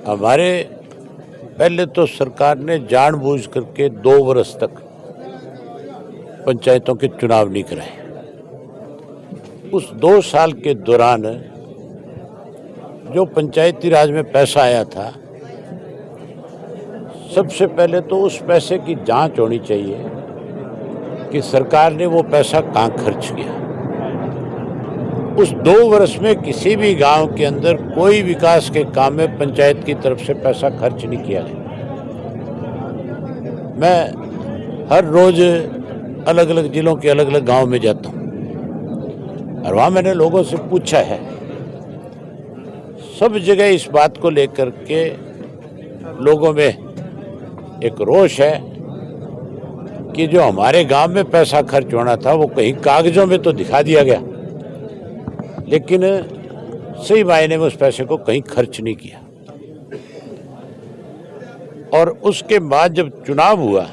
हमारे पहले तो सरकार ने जानबूझ करके 2 वर्ष तक पंचायतों के चुनाव नहीं कराए। उस 2 साल के दौरान जो पंचायती राज में पैसा आया था, सबसे पहले तो उस पैसे की जांच होनी चाहिए कि सरकार ने वो पैसा कहाँ खर्च किया। उस 2 वर्ष में किसी भी गांव के अंदर कोई विकास के काम में पंचायत की तरफ से पैसा खर्च नहीं किया गया। मैं हर रोज अलग अलग जिलों के अलग अलग गांव में जाता हूं और वहां मैंने लोगों से पूछा है, सब जगह इस बात को लेकर के लोगों में एक रोष है कि जो हमारे गांव में पैसा खर्च होना था वो कहीं कागजों में तो दिखा दिया गया, लेकिन सही मायने में उस पैसे को कहीं खर्च नहीं किया। और उसके बाद जब चुनाव हुआ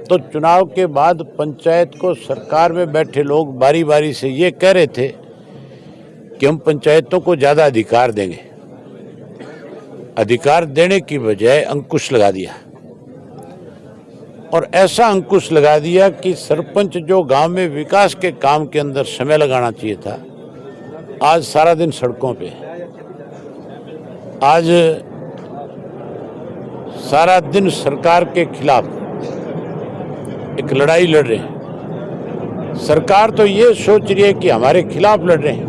तो चुनाव के बाद पंचायत को सरकार में बैठे लोग बारी बारी से ये कह रहे थे कि हम पंचायतों को ज़्यादा अधिकार देंगे। अधिकार देने की बजाय अंकुश लगा दिया, और ऐसा अंकुश लगा दिया कि सरपंच जो गांव में विकास के काम के अंदर समय लगाना चाहिए था, आज सारा दिन सड़कों पे, आज सारा दिन सरकार के खिलाफ एक लड़ाई लड़ रहे हैं। सरकार तो ये सोच रही है कि हमारे खिलाफ लड़ रहे हैं,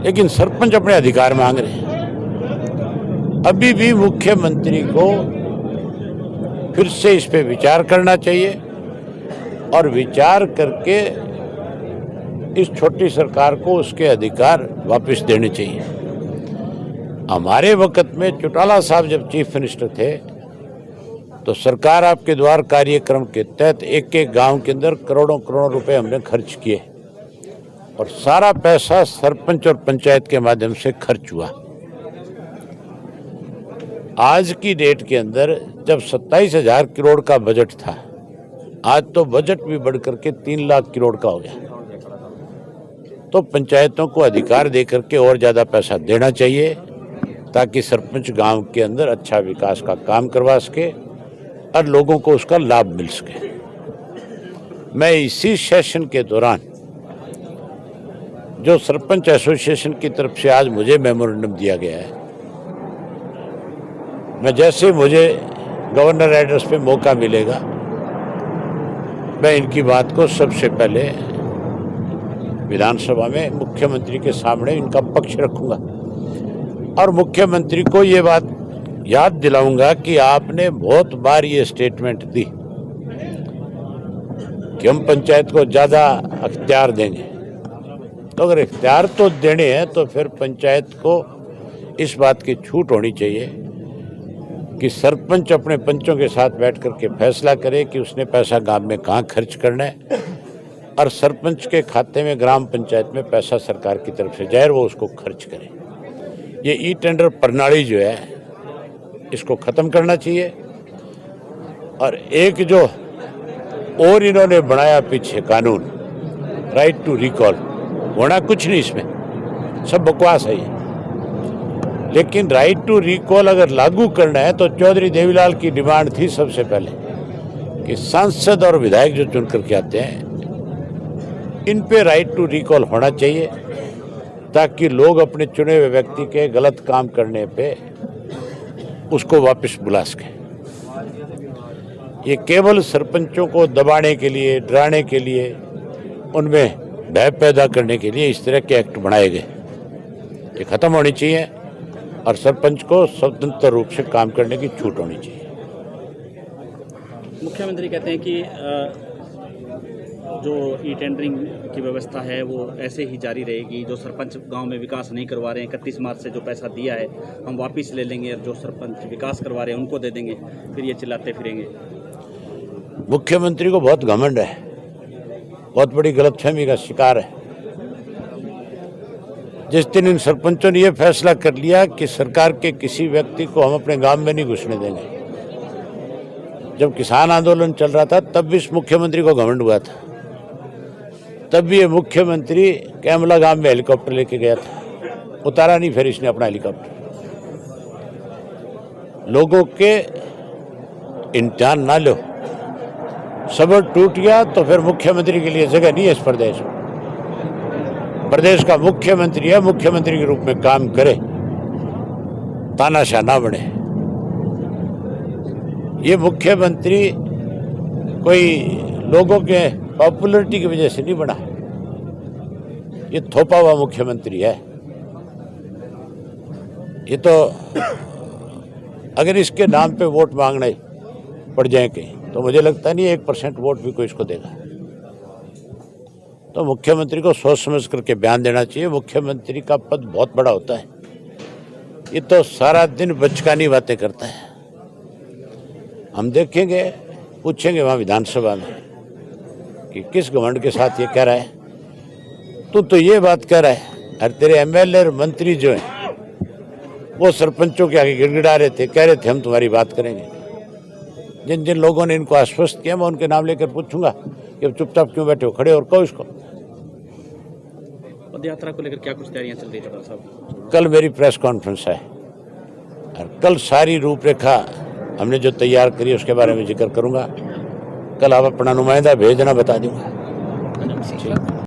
लेकिन सरपंच अपने अधिकार मांग रहे हैं। अभी भी मुख्यमंत्री को फिर से इस पे विचार करना चाहिए और विचार करके इस छोटी सरकार को उसके अधिकार वापस देने चाहिए। हमारे वक्त में चौटाला साहब जब चीफ मिनिस्टर थे तो सरकार आपके द्वार कार्यक्रम के तहत एक एक गांव के अंदर करोड़ों करोड़ों रुपए हमने खर्च किए, और सारा पैसा सरपंच और पंचायत के माध्यम से खर्च हुआ। आज की डेट के अंदर जब 27,000 करोड़ का बजट था, आज तो बजट भी बढ़कर के 3 लाख करोड़ का हो गया। तो पंचायतों को अधिकार देकर के और ज़्यादा पैसा देना चाहिए ताकि सरपंच गांव के अंदर अच्छा विकास का काम करवा सके और लोगों को उसका लाभ मिल सके। मैं इसी सेशन के दौरान जो सरपंच एसोसिएशन की तरफ से आज मुझे मेमोरेंडम दिया गया है, मैं जैसे मुझे गवर्नर एड्रेस पे मौका मिलेगा, मैं इनकी बात को सबसे पहले विधानसभा में मुख्यमंत्री के सामने इनका पक्ष रखूंगा और मुख्यमंत्री को ये बात याद दिलाऊंगा कि आपने बहुत बार ये स्टेटमेंट दी कि हम पंचायत को ज़्यादा अख्तियार देंगे। तो अगर इख्तियार तो देने हैं तो फिर पंचायत को इस बात की छूट होनी चाहिए कि सरपंच अपने पंचों के साथ बैठ करके फैसला करे कि उसने पैसा गांव में कहाँ खर्च करना है, और सरपंच के खाते में ग्राम पंचायत में पैसा सरकार की तरफ से जाए, वो उसको खर्च करे। ये ई टेंडर प्रणाली जो है इसको ख़त्म करना चाहिए। और एक जो और इन्होंने बनाया पीछे कानून, राइट टू रिकॉल, होना कुछ नहीं, इसमें सब बकवास है ये। लेकिन राइट टू रिकॉल अगर लागू करना है तो चौधरी देवीलाल की डिमांड थी सबसे पहले कि सांसद और विधायक जो चुन करके आते हैं इन पे राइट टू रिकॉल होना चाहिए, ताकि लोग अपने चुने हुए व्यक्ति के गलत काम करने पे उसको वापस बुला सकें। ये केवल सरपंचों को दबाने के लिए, डराने के लिए, उनमें भय पैदा करने के लिए इस तरह के एक्ट बनाए गए। ये खत्म होनी चाहिए और सरपंच को स्वतंत्र रूप से काम करने की छूट होनी चाहिए। मुख्यमंत्री कहते हैं कि जो ई टेंडरिंग की व्यवस्था है वो ऐसे ही जारी रहेगी। जो सरपंच गांव में विकास नहीं करवा रहे हैं, 31 मार्च से जो पैसा दिया है हम वापस ले लेंगे, और जो सरपंच विकास करवा रहे हैं उनको दे देंगे, फिर ये चिल्लाते फिरेंगे। मुख्यमंत्री को बहुत घमंड है, बहुत बड़ी गलतफहमी का शिकार है। जिस दिन इन सरपंचों ने यह फैसला कर लिया कि सरकार के किसी व्यक्ति को हम अपने गांव में नहीं घुसने देंगे, जब किसान आंदोलन चल रहा था तब भी इस मुख्यमंत्री को घमंड हुआ था। तब भी ये मुख्यमंत्री कैमला गांव में हेलीकॉप्टर लेके गया था। उतारा नहीं फिर इसने अपना हेलीकॉप्टर। लोगों के इम्तिहान ना लो, सबर टूट गया तो फिर मुख्यमंत्री के लिए जगह नहीं है इस प्रदेश में। प्रदेश का मुख्यमंत्री है, मुख्यमंत्री के रूप में काम करे, तानाशाह ना बने। ये मुख्यमंत्री कोई लोगों के पॉपुलरिटी की वजह से नहीं बना, ये थोपा हुआ मुख्यमंत्री है। ये तो अगर इसके नाम पे वोट मांगने पड़ जाए कहीं तो मुझे लगता नहीं 1% वोट भी कोई इसको देगा। तो मुख्यमंत्री को सोच समझ करके बयान देना चाहिए। मुख्यमंत्री का पद बहुत बड़ा होता है, ये तो सारा दिन बचकानी बातें करता है। हम देखेंगे, पूछेंगे वहाँ विधानसभा में कि किस घमंड के साथ ये कह रहा है। तू तो ये बात कह रहा है, और तेरे एमएलए और मंत्री जो हैं वो सरपंचों के आगे गिड़गिड़ा रहे थे, कह रहे थे हम तुम्हारी बात करेंगे। जिन जिन लोगों ने इनको आश्वस्त किया मैं उनके नाम लेकर पूछूंगा कि अब चुपचाप क्यों बैठे हो, खड़े और कहो इसको। पद यात्रा को लेकर क्या कुछ तैयारियां चल रही है चौटाला साहब? कल मेरी प्रेस कॉन्फ्रेंस है और कल सारी रूपरेखा हमने जो तैयार करी उसके बारे में जिक्र करूंगा। कल आप अपना नुमाइंदा भेजना, बता दूंगा।